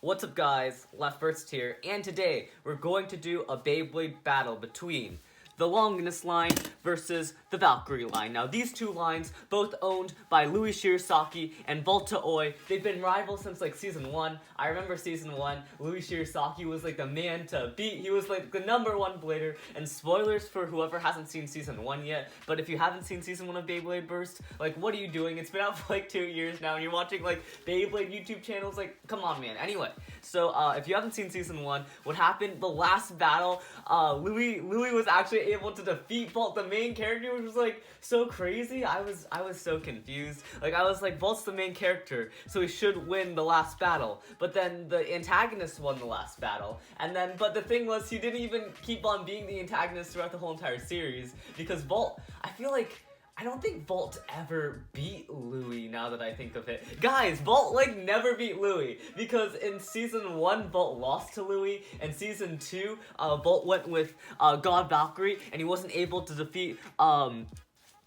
What's up guys, LeftBurst here, and today we're going to do a Beyblade battle between the Longinus line versus the Valkyrie line. Now these two lines, both owned by Louis Shiresaki and Volta Oi, they've been rivals since like season 1. I remember season 1, Louis Shiresaki was like the man to beat. He was like the #1 blader, and spoilers for whoever hasn't seen season 1 yet, but if you haven't seen season 1 of Beyblade Burst, like what are you doing? It's been out for like 2 years now and you're watching like Beyblade YouTube channels, like come on man. Anyway, so if you haven't seen season 1, what happened, the last battle, Louis was actually able to defeat Volt, the main character, which was like so crazy. I was so confused. Like I was like, Volt's the main character, so he should win the last battle. But then the antagonist won the last battle. And then, but the thing was, he didn't even keep on being the antagonist throughout the whole entire series, because Volt, I don't think Volt ever beat Louis, now that I think of it. Guys, Volt, like, never beat Louis, because in Season 1, Volt lost to Louis, and Season 2, Volt went with God Valkyrie, and he wasn't able to defeat,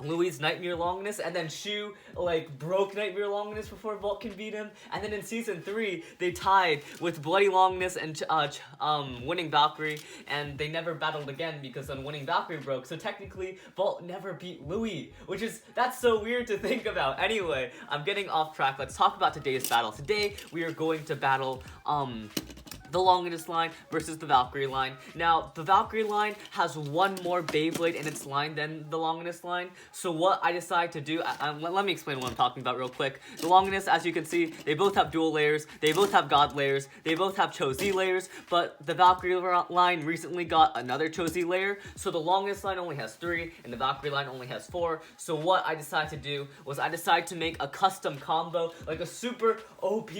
Louis' Nightmare Longinus, and then Shu, like, broke Nightmare Longinus before Volt can beat him, and then in Season 3, they tied with Bloody Longinus and, Winning Valkyrie, and they never battled again because then Winning Valkyrie broke, so technically, Volt never beat Louis, that's so weird to think about. Anyway, I'm getting off track. Let's talk about today's battle. Today, we are going to battle, the Longinus line versus the Valkyrie line. Now, the Valkyrie line has one more Beyblade in its line than the Longinus line, so what I decided to do, let me explain what I'm talking about real quick. The Longinus, as you can see, they both have dual layers, they both have God layers, they both have Cho-Z layers, but the Valkyrie line recently got another Cho-Z layer, so the Longinus line only has 3, and the Valkyrie line only has 4, so what I decided to do was I decided to make a custom combo, like a super OP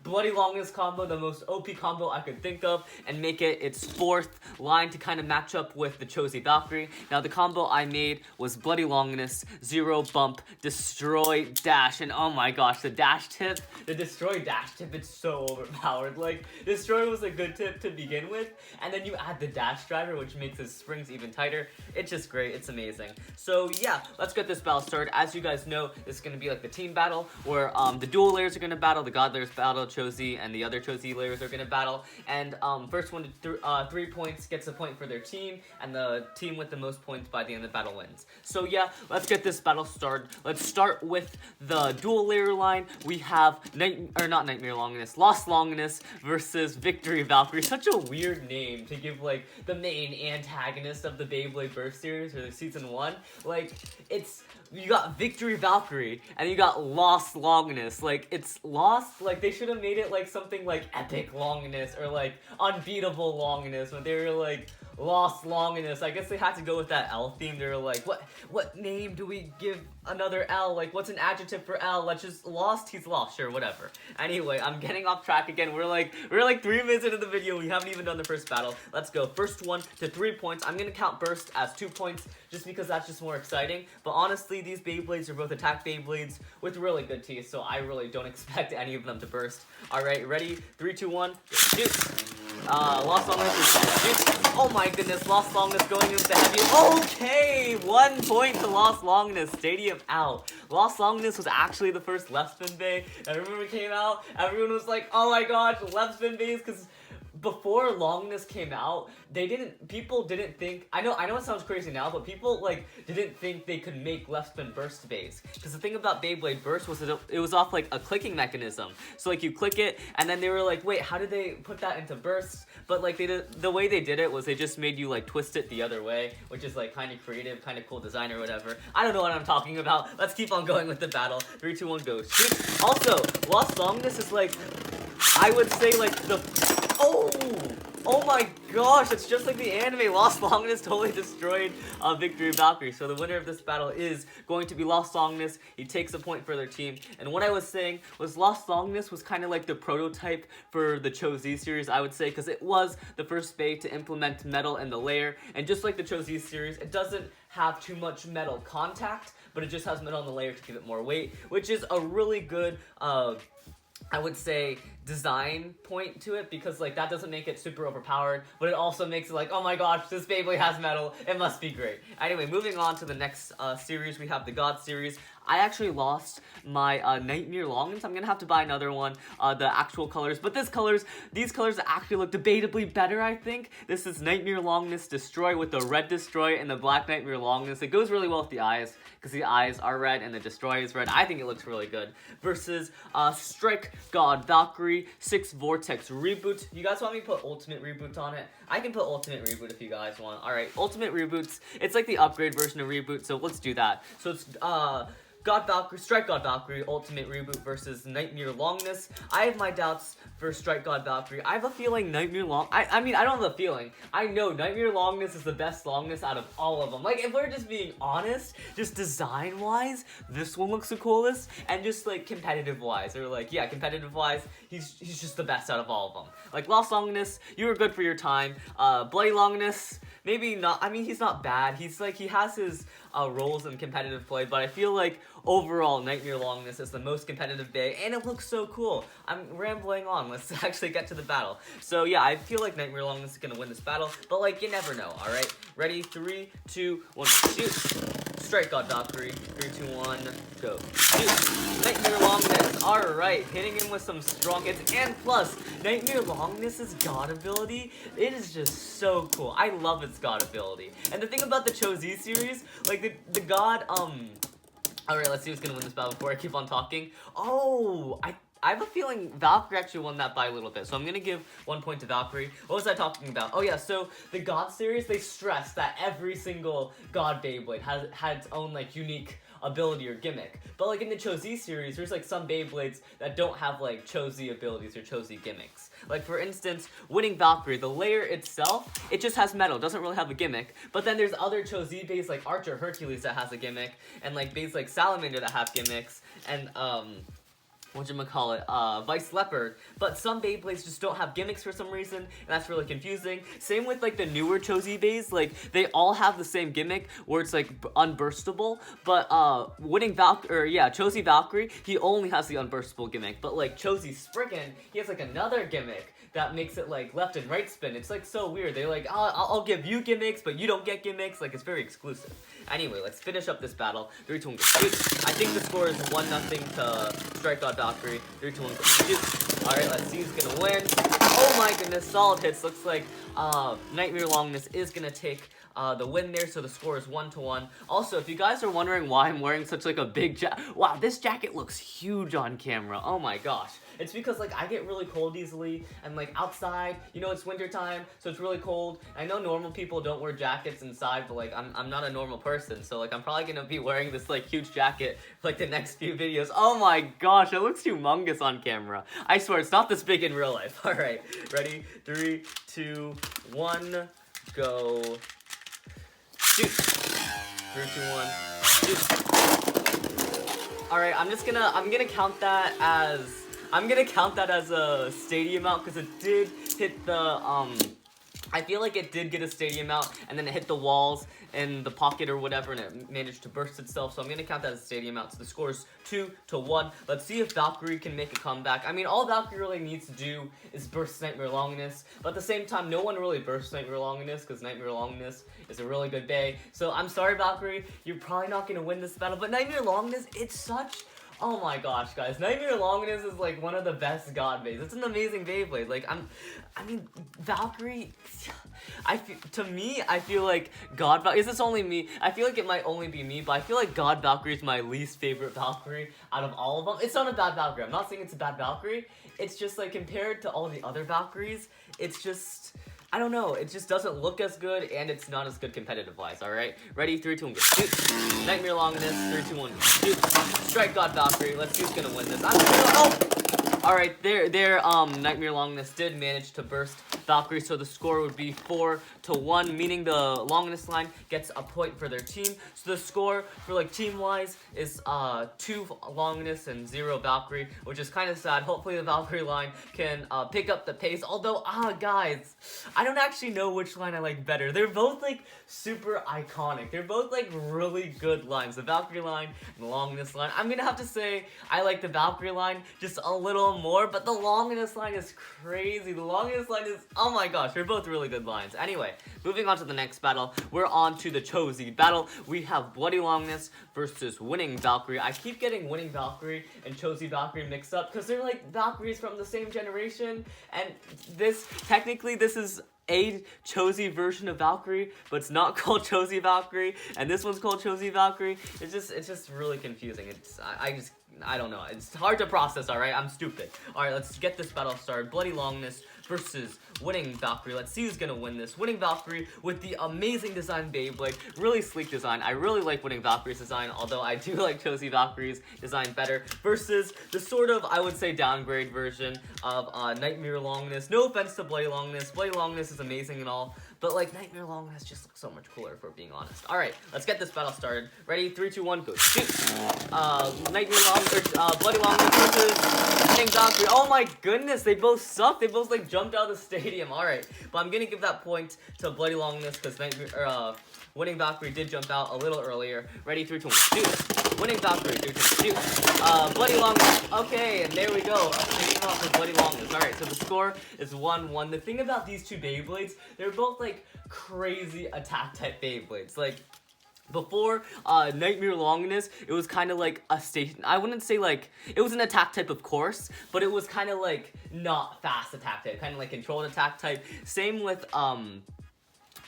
Bloody Longinus combo, the most OP combo I could think of, and make it its 4th line to kind of match up with the Cho-Z Valkyrie. Now the combo I made was Bloody Longinus, 0 bump, destroy, dash, and oh my gosh, the dash tip, the destroy dash tip, it's so overpowered. Like, destroy was a good tip to begin with, and then you add the dash driver, which makes his springs even tighter. It's just great, it's amazing. So yeah, let's get this battle started. As you guys know, this is going to be like the team battle, where the dual layers are going to battle, the God layers battle, Cho-Z and the other Cho-Z layers are going to battle, and first one to 3 points gets a point for their team, and the team with the most points by the end of the battle wins. So yeah, let's get this battle started. Let's start with the dual layer line. We have not Nightmare Longinus, Lost Longinus versus Victory Valkyrie. Such a weird name to give like the main antagonist of the Beyblade Burst series or season 1. Like, you got Victory Valkyrie, and you got Lost Longinus. Like, it's Lost, like, they should have made it, like, something like Epic Longinus, or, like, Unbeatable Longinus, when they were, like, Lost Longinus. I guess they had to go with that L theme. They were like, what name do we give another L? Like, what's an adjective for L? Let's just, Lost, he's lost, sure, whatever. Anyway, I'm getting off track again. We're like 3 minutes into the video, we haven't even done the first battle. Let's go. First one to 3 points. I'm gonna count Burst as 2 points, just because that's just more exciting. But honestly, these Beyblades are both attack Beyblades with really good teeth, so I really don't expect any of them to burst. Alright, ready? 3, 2, 1, shoot! Lost Longinus is shoot. Oh my goodness, Lost Longinus going into the heavy. Okay, 1 point to Lost Longinus. Stadium out. Lost Longinus was actually the first left spin bay. I remember it came out, everyone was like, oh my gosh, left spin bays, because before Longinus came out, people didn't think, I know it sounds crazy now, but people, like, didn't think they could make left spin burst bays. Because the thing about Beyblade Burst was it was off, like, a clicking mechanism. So, like, you click it, and then they were like, wait, how did they put that into bursts? But, like, the way they did it was they just made you, like, twist it the other way, which is, like, kind of creative, kind of cool design or whatever. I don't know what I'm talking about. Let's keep on going with the battle. 3, 2, 1, go. Shoot. Also, Lost Longinus is, like, I would say, like, Oh my gosh, it's just like the anime. Lost Longinus totally destroyed Victory Valkyrie. So the winner of this battle is going to be Lost Longinus. He takes a point for their team. And what I was saying was Lost Longinus was kind of like the prototype for the Cho-Z series, I would say, because it was the first Bey to implement metal in the layer. And just like the Cho-Z series, it doesn't have too much metal contact, but it just has metal in the layer to give it more weight, which is a really good I would say, design point to it, because, like, that doesn't make it super overpowered, but it also makes it like, oh my gosh, this Beyblade has metal, it must be great. Anyway, moving on to the next series, we have the God series. I actually lost my Nightmare Longinus. I'm gonna have to buy another one, the actual colors. But these colors actually look debatably better, I think. This is Nightmare Longinus Destroy with the red Destroy and the black Nightmare Longinus. It goes really well with the eyes, because the eyes are red and the Destroy is red. I think it looks really good. Versus Strike God Valkyrie 6 Vortex Reboot. You guys want me to put Ultimate Reboot on it? I can put Ultimate Reboot if you guys want. Alright, Ultimate Reboots. It's like the upgrade version of Reboot, so let's do that. So it's God Valkyrie, Strike God Valkyrie, Ultimate Reboot versus Nightmare Longinus. I have my doubts for Strike God Valkyrie. I have a feeling Nightmare I mean, I don't have a feeling. I know Nightmare Longinus is the best Longinus out of all of them. Like, if we're just being honest, just design-wise, this one looks the coolest, and just, like, competitive-wise, or, like, yeah, competitive-wise, he's just the best out of all of them. Like, Lost Longinus, you were good for your time. Bloody Longinus, maybe not. I mean, he's not bad. He's, like, he has his roles in competitive play, but I feel like overall Nightmare Longinus is the most competitive bay, and it looks so cool. I'm rambling on. Let's actually get to the battle. So yeah, I feel like Nightmare Longinus is gonna win this battle, but like, you never know. All right, ready? 3, 2, 1, shoot! Strike God Valkyrie. 3, 2, 1, go. Shoot! Nightmare Longinus. All right, hitting him with some strong hits, and plus Nightmare Longinus's God ability. It is just so cool. I love its God ability. And the thing about the Cho-Z series, like the God Alright, let's see who's gonna win this battle before I keep on talking. Oh, I have a feeling Valkyrie actually won that by a little bit, so I'm gonna give 1 point to Valkyrie. What was I talking about? Oh yeah, so the God series, they stress that every single God Beyblade had its own, like, unique ability or gimmick. But, like, in the Cho-Z series, there's, like, some Beyblades that don't have, like, Cho-Z abilities or Cho-Z gimmicks. Like, for instance, winning Valkyrie, the layer itself, it just has metal, doesn't really have a gimmick. But then there's other Cho-Z bays like Archer Hercules that has a gimmick, and, like, bays like Salamander that have gimmicks, and, Vice Leopard, but some Beyblades just don't have gimmicks for some reason, and that's really confusing. Same with, like, the newer Cho-Z bays, like, they all have the same gimmick, where it's, like, unburstable, but, winning Cho-Z Valkyrie, he only has the unburstable gimmick, but, like, Cho-Z Spriggan, he has, like, another gimmick that makes it, like, left and right spin. It's, like, so weird. They're like, I'll give you gimmicks, but you don't get gimmicks. Like, it's very exclusive. Anyway, let's finish up this battle. 3, 2, 1, go shoot. I think the score is 1-0 to Strike God Valkyrie. 3, 2, 1, go shoot. Alright, let's see who's gonna win. Oh my goodness, solid hits. Looks like Nightmare Longinus is gonna take the win there, so the score is 1-1. Also, if you guys are wondering why I'm wearing such, like, a big jacket, wow, this jacket looks huge on camera. Oh my gosh. It's because, like, I get really cold easily, and, like, outside, you know, it's winter time, so it's really cold. I know normal people don't wear jackets inside, but, like, I'm not a normal person, so, like, I'm probably gonna be wearing this, like, huge jacket for, like, the next few videos. Oh my gosh, it looks humongous on camera. I swear, it's not this big in real life. Alright, ready? 3, 2, 1, go. Shoot. 3, 2, 1, shoot. Alright, I'm gonna count that as a stadium out, because it did hit the, I feel like it did get a stadium out, and then it hit the walls in the pocket or whatever, and it managed to burst itself, so I'm gonna count that as a stadium out. So the score is 2-1. Let's see if Valkyrie can make a comeback. I mean, all Valkyrie really needs to do is burst Nightmare Longinus, but at the same time, no one really bursts Nightmare Longinus, because Nightmare Longinus is a really good bay. So I'm sorry, Valkyrie, you're probably not gonna win this battle, but Nightmare Longinus, it's such... Oh my gosh, guys, Nightmare Longinus is, like, one of the best God bays. It's an amazing Beyblade. Like, I mean, Valkyrie, I feel like God Valkyrie, is this only me? I feel like it might only be me, but I feel like God Valkyrie is my least favorite Valkyrie out of all of them. It's not a bad Valkyrie. I'm not saying it's a bad Valkyrie. It's just, like, compared to all the other Valkyries, it's just... I don't know, it just doesn't look as good, and it's not as good competitive-wise, alright? Ready? 3, 2, 1, go. Shoot! Nightmare Longinus. 3, 2, 1, go. Shoot! Strike God Valkyrie. Let's see who's gonna win this. Alright, Nightmare Longinus did manage to burst Valkyrie, so the score would be 4-1, meaning the Longinus line gets a point for their team. So the score for, like, team-wise is 2 Longinus and 0 Valkyrie, which is kind of sad. Hopefully the Valkyrie line can pick up the pace, although, guys, I don't actually know which line I like better. They're both, like, super iconic. They're both, like, really good lines. The Valkyrie line and the Longinus line. I'm gonna have to say I like the Valkyrie line just a little little more, but the Longinus line is crazy. The Longinus line is, oh my gosh, they're both really good lines. Anyway, moving on to the next battle, we're on to the Cho-Z battle. We have Bloody Longinus versus Winning Valkyrie. I keep getting Winning Valkyrie and Cho-Z Valkyrie mixed up because they're like Valkyries from the same generation, and technically this is a Cho-Z version of Valkyrie, but it's not called Cho-Z Valkyrie, and this one's called Cho-Z Valkyrie. It's just really confusing. I don't know. It's hard to process, alright? I'm stupid. Alright, let's get this battle started. Bloody Longinus versus Winning Valkyrie. Let's see who's gonna win this. Winning Valkyrie with the amazing design Beyblade. Really sleek design. I really like Winning Valkyrie's design, although I do like Cho-Z Valkyrie's design better. Versus the sort of, I would say, downgrade version of Nightmare Longinus. No offense to Bloody Longinus. Bloody Longinus is amazing and all, but like Nightmare Longinus just looks so much cooler, if we're being honest. Alright, let's get this battle started. Ready? 3, 2, 1, go. Shoot! Nightmare Longinus, Bloody Longinus versus Winning Valkyrie. Oh my goodness, they both suck. They both like jumped out of the stadium. Alright, but I'm gonna give that point to Bloody Longinus because Winning Valkyrie did jump out a little earlier. Ready? 3, 2, 1, shoot! Winning Valkyrie, 3, 2, 1, shoot! Bloody Longinus. Okay, and there we go. Taking off for Bloody Longinus. Alright, so the score is 1-1. The thing about these two Beyblades, they're both like crazy attack type Beyblades. Like, before Nightmare Longinus, it was kind of like a station. I wouldn't say like it was an attack type, of course, but it was kind of like not fast attack type, kind of like controlled attack type. Same with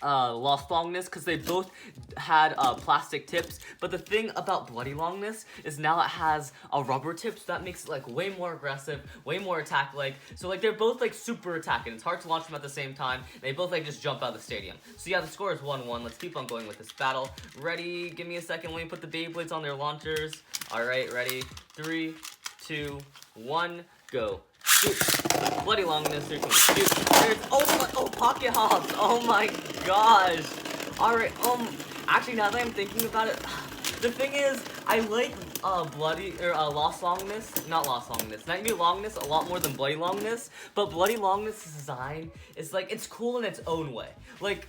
Lost Longinus, because they both had plastic tips, but the thing about Bloody Longinus is now it has a rubber tip, so that makes it like way more aggressive, way more attack-like. So like they're both like super attack, and it's hard to launch them at the same time. They both like just jump out of the stadium. So yeah, the score is 1-1. Let's keep on going with this battle. Ready? Give me a second. Let me put the Beyblades on their launchers. Alright, ready? 3, 2, 1, go. Shoot. Bloody Longinus, shoot. There's, oh, pocket hops. Oh my gosh. Alright, actually now that I'm thinking about it, the thing is, I like Nightmare Longinus a lot more than Bloody Longinus, but Bloody Longinus' design is like, it's cool in its own way. Like,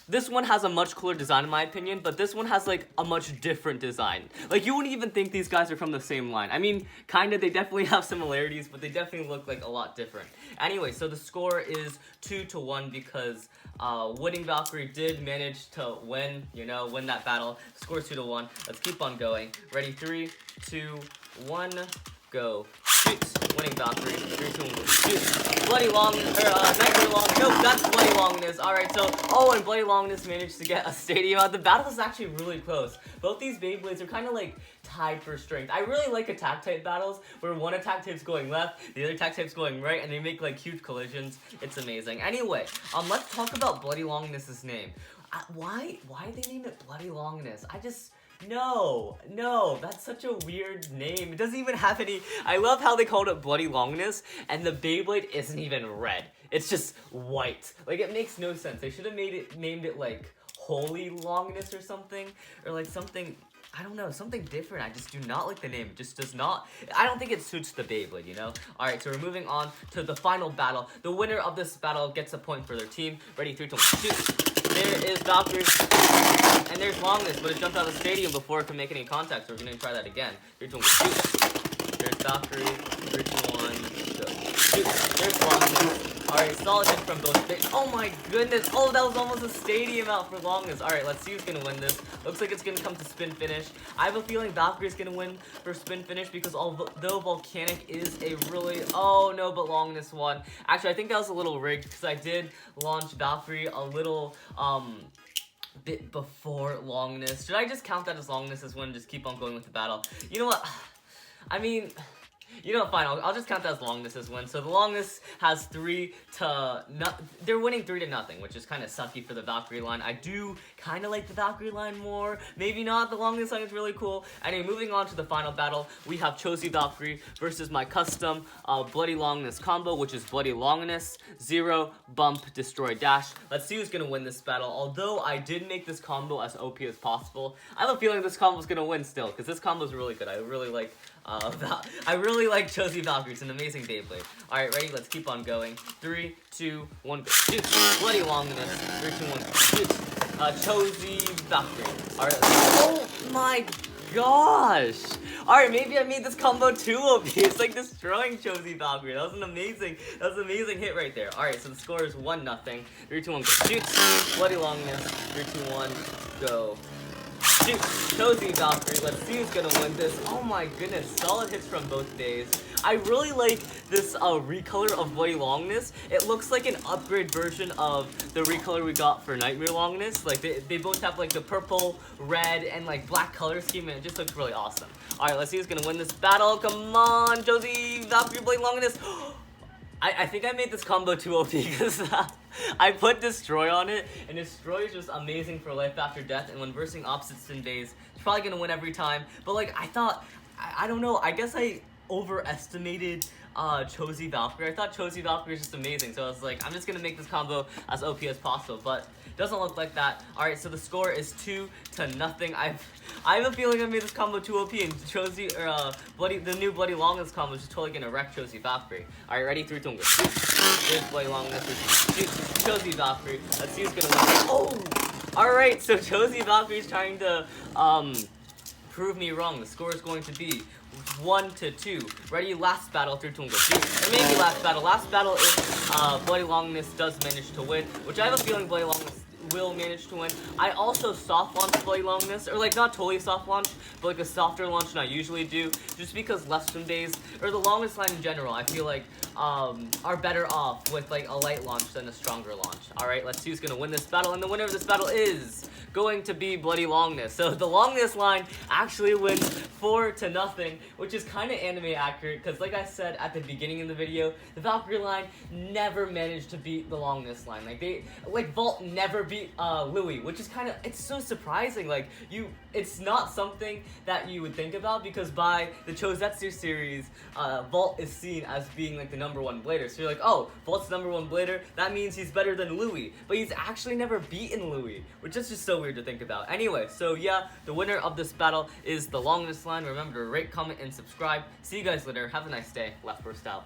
this one has a much cooler design in my opinion, but this one has like a much different design. Like you wouldn't even think these guys are from the same line. I mean, kinda, they definitely have similarities, but they definitely look like a lot different. Anyway, so the score is 2-1 because Winning Valkyrie did manage to win, win that battle. Score 2-1. Let's keep on going. Ready? 3, 2, 1, go. Shoot. Winning Valkyrie. 3, 2, 1, shoot. Bloody Nightmare Longinus. Nope, that's Bloody Longinus. Alright, so, and Bloody Longinus managed to get a stadium out. The battle is actually really close. Both these Beyblades are kind of like tied for strength. I really like attack type battles where one attack type's going left, the other attack type's going right, and they make like huge collisions. It's amazing. Anyway, let's talk about Bloody Longinus' name. Why they name it Bloody Longinus? No, that's such a weird name. It doesn't even have any. I love how they called it Bloody Longinus, and the Beyblade isn't even red. It's just white. Like, it makes no sense. They should have named it like Holy Longinus or something, or like something. I don't know, something different. I just do not like the name. It just does not. I don't think it suits the Beyblade, Alright, so we're moving on to the final battle. The winner of this battle gets a point for their team. Ready, 3, 2, 1, shoot. There is Valkyrie, and there's Longinus, but it jumped out of the stadium before it could make any contact, so we're going to try that again. 3, 2, 1, shoot. There's Valkyrie, 3, 2, 1, go. Shoot. There's Longinus. Alright, solid hit from both. Oh my goodness. Oh, that was almost a stadium out for Longinus. Alright, let's see who's going to win this. Looks like it's going to come to spin finish. I have a feeling Valkyrie's going to win for spin finish because although Volcanic is a really... Oh no, but Longinus won. Actually, I think that was a little rigged because I did launch Valkyrie a little... bit before Longinus. Should I just count that as Longinus' win and just keep on going with the battle? You know what? I mean... fine, I'll just count that as Longinus' win. So the Longinus has 3 to... They're winning 3-0, which is kind of sucky for the Valkyrie line. I do kind of like the Valkyrie line more. Maybe not. The Longinus line is really cool. Anyway, moving on to the final battle, we have Cho-Z Valkyrie versus my custom Bloody Longinus combo, which is Bloody Longinus, 0, Bump, Destroy, Dash. Let's see who's going to win this battle. Although I did make this combo as OP as possible, I have a feeling this combo is going to win still, because this combo is really good. I really like... I really like Cho-Z Valkyrie. It's an amazing Beyblade. Alright, ready? Let's keep on going. 3, 2, 1, go. Shoot! Bloody Longinus. 3, 2, 1, shoot! Cho-Z Valkyrie. Alright, oh my gosh! Alright, maybe I made this combo too OP. It's like destroying Cho-Z Valkyrie. That was an amazing hit right there. Alright, so the score is 1-0. 3, 2, 1, go. Shoot! Bloody Longinus. 3, 2, 1, go. Shoot! Cho-Z Valkyrie. Let's see who's gonna win this. Oh my goodness, solid hits from both days. I really like this recolor of Bloody Longinus. It looks like an upgrade version of the recolor we got for Nightmare Longinus. Like they both have like the purple, red, and like black color scheme, and it just looks really awesome. Alright, let's see who's gonna win this battle. Come on, Cho-Z Valkyrie, Bloody Longinus. I think I made this combo too OP because I put Destroy on it, and Destroy is just amazing for life after death, and when versing opposites in days, it's probably gonna win every time. But like, I thought, I don't know, I guess I overestimated Cho-Z Valkyrie. I thought Cho-Z Valkyrie was just amazing, so I was like, I'm just gonna make this combo as OP as possible, but it doesn't look like that. Alright, so the score is 2-0. I have a feeling I made this combo too OP, and Cho-Z, the new Bloody Longinus combo is just totally gonna wreck Cho-Z Valkyrie. Alright, ready? 3, 2, 1, go. Here's Bloody Longinus, Cho-Z Valkyrie. Let's see who's gonna win. Oh! Alright, so Cho-Z Valkyrie is trying to, prove me wrong. The score is going to be 1-2. Ready? Last battle. 3, 2, 1, go. Or maybe last battle. Last battle if Bloody Longinus does manage to win, which I have a feeling Bloody Longinus will manage to win. I also soft launch Bloody Longinus, or like not totally soft launch, but like a softer launch than I usually do, just because Lansdowne days, or the longest line in general, I feel like are better off with like a light launch than a stronger launch. Alright, let's see who's gonna win this battle, and the winner of this battle is going to be Bloody Longinus. So the Longinus line actually wins 4-0, which is kind of anime accurate, because like I said at the beginning of the video, the Valkyrie line never managed to beat the Longinus line. Like Vault never beat Louis, which is kind of, it's so surprising. Like it's not something that you would think about, because by the Cho-Z series, Vault is seen as being like the #1 blader. So you're like, oh, Vault's #1 blader, that means he's better than Louis. But he's actually never beaten Louis, which is just so weird to think about. Anyway, so yeah, the winner of this battle is the Longinus line. Remember to rate, comment, and subscribe. See you guys later. Have a nice day. LeftBurst out.